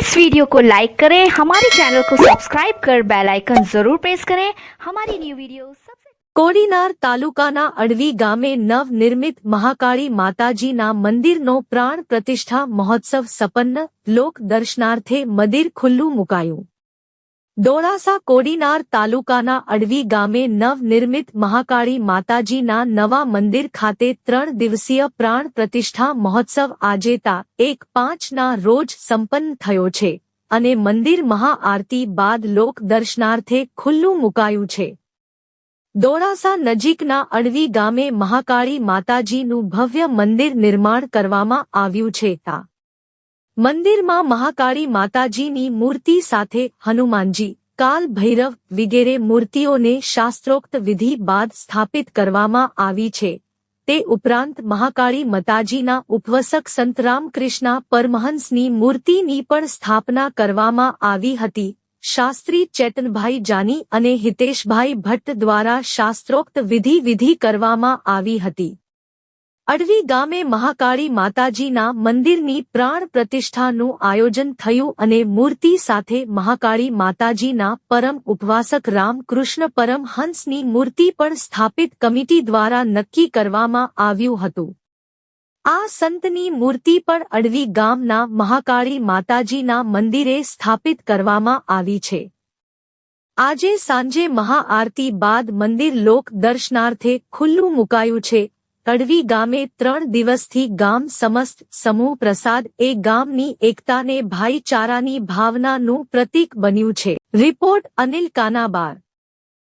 इस वीडियो को लाइक करें, हमारे चैनल को सब्सक्राइब कर बेल आइकन जरूर प्रेस करें हमारी न्यू वीडियो सबसे। કોડીનાર તાલુકાના અડવી ગામે નવનિર્મિત મહાકાળી માતાજીના મંદિરનો પ્રાણ પ્રતિષ્ઠા મહોત્સવ સંપન્ન. લોક દર્શનાર્થે મંદિર ખુલ્લું મુકાયું. ડોળાસા કોડીનાર તાલુકાના અડવી ગામે નવનિર્મિત મહાકાળી માતાજીના નવા મંદિર ખાતે 3 દિવસીય પ્રાણ પ્રતિષ્ઠા મહોત્સવ આજે તા 1/5ના રોજ સંપન્ન થયો છે અને મંદિર મહાઆરતી બાદ લોક દર્શનાર્થે ખુલ્લું મુકાયું છે. ડોળાસા નજીકના અડવી ગામે મહાકાળી માતાજીનું ભવ્ય મંદિર નિર્માણ કરવામાં આવ્યું છે. મંદિરમાં મહાકાળી માતાજીની મૂર્તિ સાથે હનુમાનજી, કાલ ભૈરવ વગેરે મૂર્તિઓને શાસ્ત્રોક્ત વિધિ બાદ સ્થાપિત કરવામાં આવી છે. તે ઉપરાંત મહાકાળી માતાજીના ઉપવસક સંત રામકૃષ્ણ પરમહંસની મૂર્તિની પણ સ્થાપના કરવામાં આવી હતી. શાસ્ત્રી ચેતનભાઈ જાની અને હિતેશભાઈ ભટ્ટ દ્વારા શાસ્ત્રોક્ત વિધિ કરવામાં આવી હતી. અડવી ગામે મહાકાળી માતાજીના મંદિરની પ્રાણ પ્રતિષ્ઠાનું આયોજન થયું અને મૂર્તિ સાથે મહાકાળી માતાજીના પરમ ઉપવાસક રામકૃષ્ણ પરમહંસની મૂર્તિ પણ સ્થાપિત કમિટી દ્વારા નક્કી કરવામાં આવ્યું હતું. આ સંતની મૂર્તિ પણ અડવી ગામના મહાકાળી માતાજીના મંદિરે સ્થાપિત કરવામાં આવી છે. આજે સાંજે મહાઆરતી બાદ મંદિર લોક દર્શનાર્થે ખુલ્લું મુકાયું છે. અડવી ગામે 3 દિવસથી ગામ સમસ્ત સમૂહ પ્રસાદ એ ગામની એકતાને ભાઈચારાની ભાવનાનું પ્રતીક બન્યું છે. રિપોર્ટ અનિલ કાનાબાર.